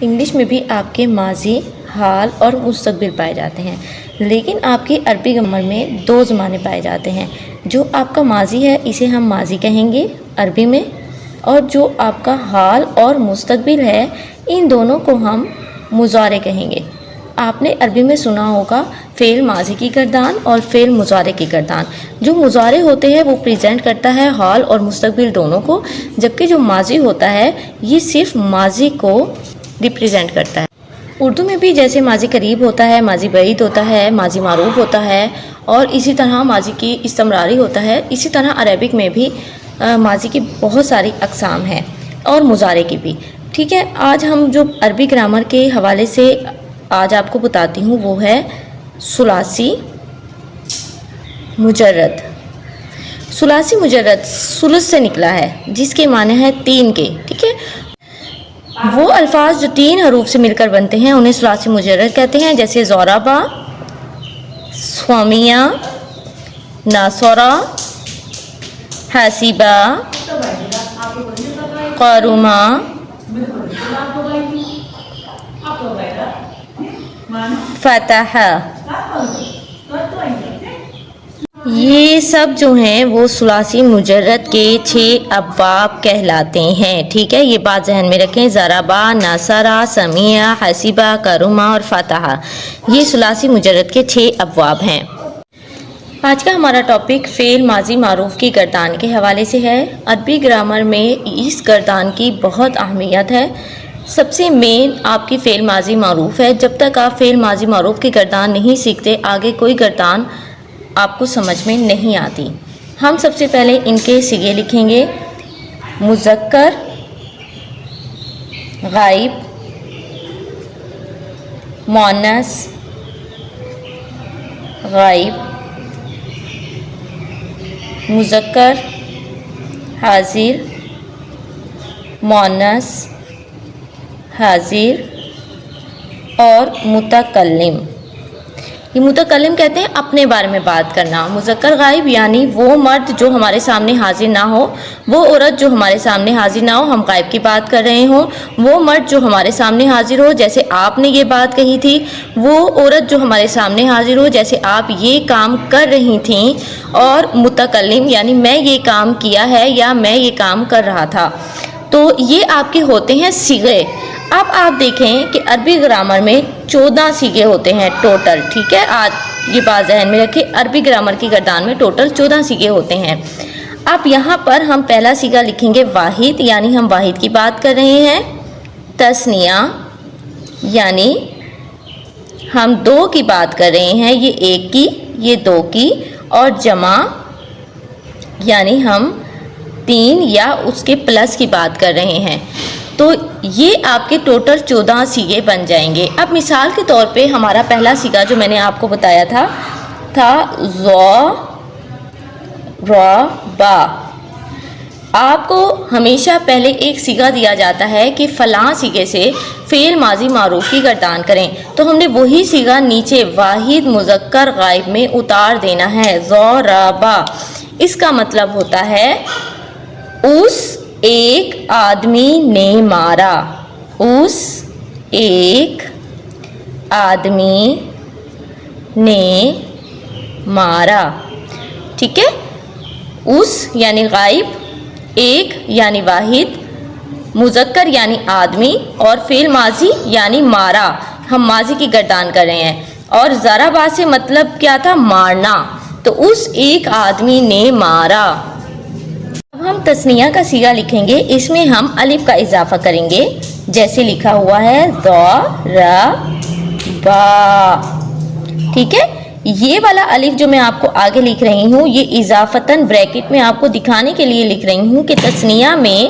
English میں بھی آپ کے ماضی، حال اور مستقبل پائے جاتے ہیں، لیکن آپ کی عربی گرامر میں 2 زمانے پائے جاتے ہیں۔ جو آپ کا ماضی ہے اسے ہم ماضی کہیں گے عربی میں، اور جو آپ کا حال اور مستقبل ہے ان دونوں کو ہم مضارع کہیں گے۔ آپ نے عربی میں سنا ہوگا فعل ماضی کی گردان اور فعل مضارع کی گردان۔ جو مضارع ہوتے ہیں وہ پریزنٹ کرتا ہے حال اور مستقبل دونوں کو، جبکہ جو ماضی ہوتا ہے یہ صرف ماضی کو ریپریزنٹ کرتا ہے۔ اردو میں بھی جیسے ماضی قریب ہوتا ہے، ماضی بعید ہوتا ہے، ماضی معروف ہوتا ہے، اور اسی طرح ماضی کی استمراری ہوتا ہے، اسی طرح عربک میں بھی ماضی کی بہت ساری اقسام ہیں اور مضارع کی بھی۔ ٹھیک ہے، آج ہم جو عربی گرامر کے حوالے سے آج آپ کو بتاتی ہوں وہ ہے ثلاثی مجرد۔ ثلاثی مجرد ثلث سے نکلا ہے جس کے معنی ہے 3 کے۔ ٹھیک ہے، وہ الفاظ جو 3 حروف سے مل کر بنتے ہیں انہیں ثلاثی مجرد کہتے ہیں، جیسے ضربا، سومیہ، نصرہ، حسیبہ، قرمہ، فتح۔ یہ سب جو ہیں وہ ثلاثی مجرد کے 6 ابواب کہلاتے ہیں۔ ٹھیک ہے، یہ بات ذہن میں رکھیں، ضربہ، نصرہ، سمیع، حسیبہ، کرمہ اور فتح، یہ ثلاثی مجرد کے 6 ابواب ہیں۔ آج کا ہمارا ٹاپک فعل ماضی معروف کی گردان کے حوالے سے ہے۔ عربی گرامر میں اس گردان کی بہت اہمیت ہے۔ سب سے مین آپ کی فعل ماضی معروف ہے۔ جب تک آپ فعل ماضی معروف کی گردان نہیں سیکھتے آگے کوئی گردان آپ کو سمجھ میں نہیں آتی۔ ہم سب سے پہلے ان کے صیغے لکھیں گے: مذکر، غائب، مؤنث، غائب، مذکر، حاضر، مؤنث، حاضر اور متکلم۔ یہ متکلم کہتے ہیں اپنے بارے میں بات کرنا۔ مذکر غائب یعنی وہ مرد جو ہمارے سامنے حاضر نہ ہو، وہ عورت جو ہمارے سامنے حاضر نہ ہو، ہم غائب کی بات کر رہے ہوں۔ وہ مرد جو ہمارے سامنے حاضر ہو، جیسے آپ نے یہ بات کہی تھی، وہ عورت جو ہمارے سامنے حاضر ہو جیسے آپ یہ کام کر رہی تھیں، اور متکلم یعنی میں یہ کام کیا ہے یا میں یہ کام کر رہا تھا۔ تو یہ آپ کے ہوتے ہیں صیغے۔ اب آپ دیکھیں کہ عربی گرامر میں 14 صیغے ہوتے ہیں ٹوٹل۔ ٹھیک ہے، آج یہ بات ذہن میں رکھیں، عربی گرامر کی گردان میں ٹوٹل 14 صیغے ہوتے ہیں۔ اب یہاں پر ہم پہلا صیغہ لکھیں گے واحد، یعنی ہم واحد کی بات کر رہے ہیں۔ تثنیہ یعنی ہم 2 کی بات کر رہے ہیں، یہ 1 کی، یہ 2 کی، اور جمع یعنی ہم 3 یا اس کے پلس کی بات کر رہے ہیں۔ تو یہ آپ کے ٹوٹل 14 صیغے بن جائیں گے۔ اب مثال کے طور پہ ہمارا پہلا صیغہ جو میں نے آپ کو بتایا تھا ضربا۔ آپ کو ہمیشہ پہلے ایک صیغہ دیا جاتا ہے کہ فلاں صیغے سے فعل ماضی معروف کی گردان کریں، تو ہم نے وہی صیغہ نیچے واحد مذکر غائب میں اتار دینا ہے، ضربا۔ اس کا مطلب ہوتا ہے اس ایک آدمی نے مارا، اس ایک آدمی نے مارا۔ ٹھیک ہے، اس یعنی غائب، ایک یعنی واحد، مذکر یعنی آدمی، اور فعل ماضی یعنی مارا، ہم ماضی کی گردان کر رہے ہیں۔ اور ضربا سے مطلب کیا تھا؟ مارنا، تو اس ایک آدمی نے مارا۔ اب ہم تثنیہ کا صیغہ لکھیں گے، اس میں ہم الف کا اضافہ کریں گے، جیسے لکھا ہوا ہے ضربا۔ ٹھیک ہے، یہ والا الف جو میں آپ کو آگے لکھ رہی ہوں، یہ اضافتاً بریکٹ میں آپ کو دکھانے کے لیے لکھ رہی ہوں کہ تثنیہ میں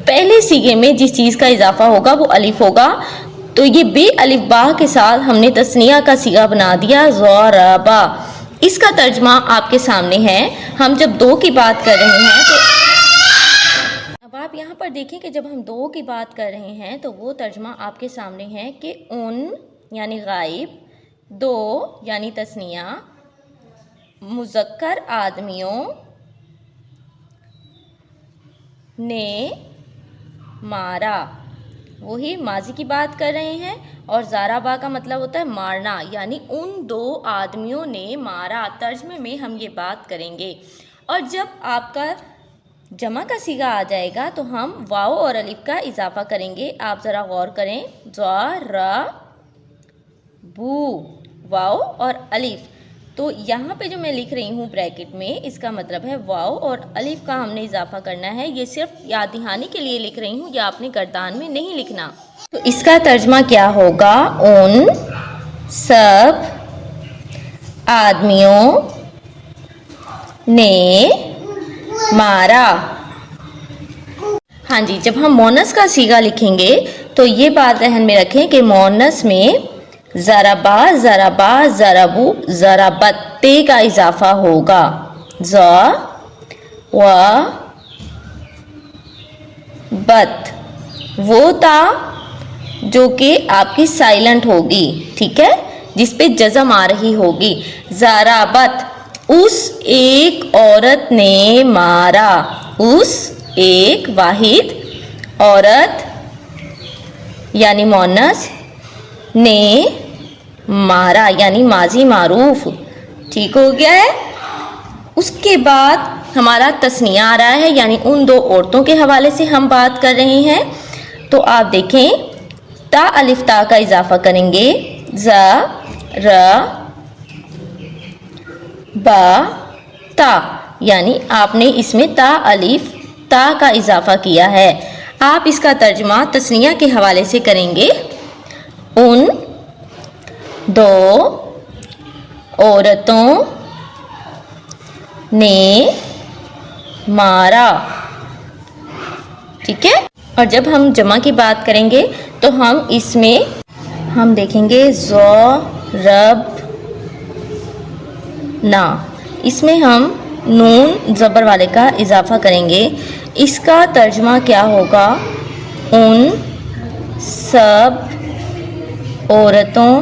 پہلے صیغے میں جس چیز کا اضافہ ہوگا وہ الف ہوگا۔ تو یہ بے الف با کے ساتھ ہم نے تثنیہ کا صیغہ بنا دیا ضربا۔ اس کا ترجمہ آپ کے سامنے ہے۔ ہم جب 2 کی بات کر رہے ہیں تو اب آپ یہاں پر دیکھیں کہ جب ہم 2 کی بات کر رہے ہیں تو وہ ترجمہ آپ کے سامنے ہے کہ ان یعنی غائب، 2 یعنی تثنیہ، مذکر آدمیوں نے مارا۔ وہی ماضی کی بات کر رہے ہیں، اور ضربا کا مطلب ہوتا ہے مارنا، یعنی ان دو آدمیوں نے مارا۔ ترجمے میں ہم یہ بات کریں گے، اور جب آپ کا جمع کا صیغہ آ جائے گا تو ہم واو اور الف کا اضافہ کریں گے۔ آپ ذرا غور کریں، ضربو، واو اور الف، تو یہاں پہ جو میں لکھ رہی ہوں بریکٹ میں، اس کا مطلب ہے واو اور الف کا ہم نے اضافہ کرنا ہے۔ یہ صرف یاد دہانی کے لیے لکھ رہی ہوں، یا اپنے گردان میں نہیں لکھنا۔ تو اس کا ترجمہ کیا ہوگا؟ ان سب آدمیوں نے مارا۔ ہاں جی، جب ہم مونس کا صیغہ لکھیں گے تو یہ بات ذہن میں رکھیں کہ مونس میں ضربا، ضربا، ضربو، ضربت، تے کا اضافہ ہوگا۔ ز و بت، وہ تا جو کہ آپ کی سائلنٹ ہوگی، ٹھیک ہے، جس پہ جزم آ رہی ہوگی۔ ضربت، اس ایک عورت نے مارا۔ اس ایک واحد عورت یعنی مونس نے مارا، یعنی ماضی معروف، ٹھیک ہو گیا ہے۔ اس کے بعد ہمارا تثنیہ آ رہا ہے، یعنی ان دو عورتوں کے حوالے سے ہم بات کر رہے ہیں۔ تو آپ دیکھیں، تا الف تا کا اضافہ کریں گے، ز ر با تا، یعنی آپ نے اس میں تا الف تا کا اضافہ کیا ہے۔ آپ اس کا ترجمہ تثنیہ کے حوالے سے کریں گے، ان دو عورتوں نے مارا، ٹھیک ہے۔ اور جب ہم جمع کی بات کریں گے تو ہم اس میں ہم دیکھیں گے ضرب نا، اس میں ہم نون زبر والے کا اضافہ کریں گے۔ اس کا ترجمہ کیا ہوگا؟ ان سب عورتوں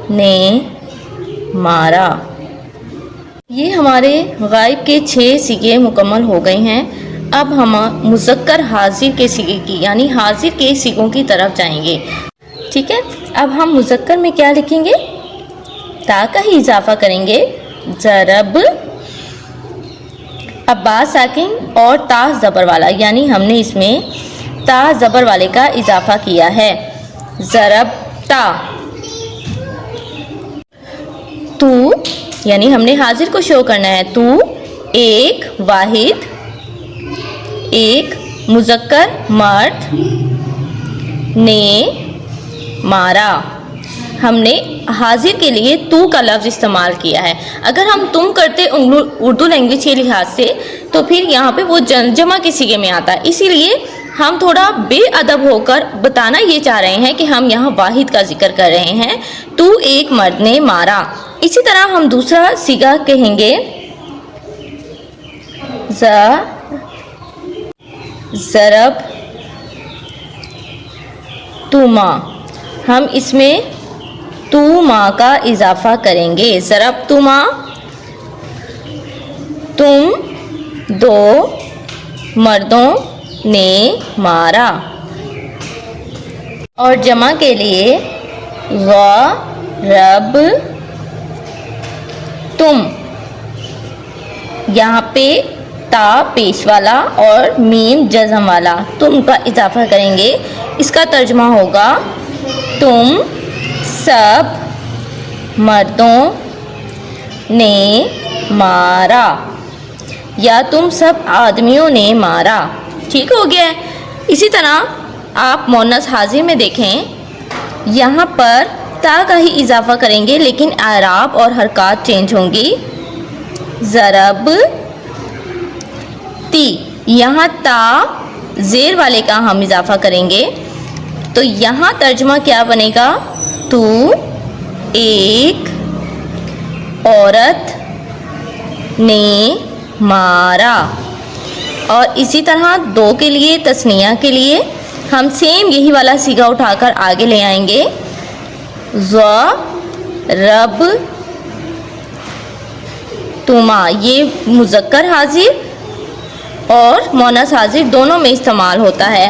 نے مارا۔ یہ ہمارے غائب کے 6 صیغے مکمل ہو گئے ہیں۔ اب ہم مذکر حاضر کے صیغے کی، یعنی حاضر کے صیغوں کی طرف جائیں گے، ٹھیک ہے۔ اب ہم مذکر میں کیا لکھیں گے؟ تا کا ہی اضافہ کریں گے، ضرب، اب با ساکن اور تا زبر والا، یعنی ہم نے اس میں تا زبر والے کا اضافہ کیا ہے، ضرب تا۔ تو یعنی ہم نے حاضر کو شو کرنا ہے، تو ایک واحد، ایک مذکر مرد نے مارا۔ ہم نے حاضر کے لیے تو کا لفظ استعمال کیا ہے۔ اگر ہم تم کرتے اردو لینگویج کے لحاظ سے تو پھر یہاں پہ وہ جمع کے صیغے میں آتا ہے، اسی لیے ہم تھوڑا بے ادب ہو کر بتانا یہ چاہ رہے ہیں کہ ہم یہاں واحد کا ذکر کر رہے ہیں، تو ایک مرد نے مارا۔ اسی طرح ہم دوسرا صیغہ کہیں گے، ضرب تما، ہم اس میں تو ما کا اضافہ کریں گے، ضرب تما، تم دو مردوں نے مارا۔ اور جمع کے لیے ضرب تم، یہاں پہ تا پیش والا اور میم جزم والا، تم کا اضافہ کریں گے۔ اس کا ترجمہ ہوگا، تم سب مردوں نے مارا، یا تم سب آدمیوں نے مارا، ٹھیک ہو گیا ہے۔ اسی طرح آپ مؤنث حاضر میں دیکھیں، یہاں پر تا کا ہی اضافہ کریں گے، لیکن اعراب اور حرکات چینج ہوں گی۔ ضرب تی، یہاں تا زیر والے کا ہم اضافہ کریں گے، تو یہاں ترجمہ کیا بنے گا؟ تو ایک عورت نے مارا۔ اور اسی طرح دو کے لیے، تثنیہ کے لیے ہم سیم یہی والا صیغہ اٹھا کر آگے لے آئیں گے، ضرب تما، یہ مذکر حاضر اور مؤنث حاضر دونوں میں استعمال ہوتا ہے۔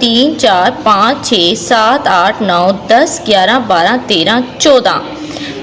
3 4 5 6 7 8 9 10 11 12 13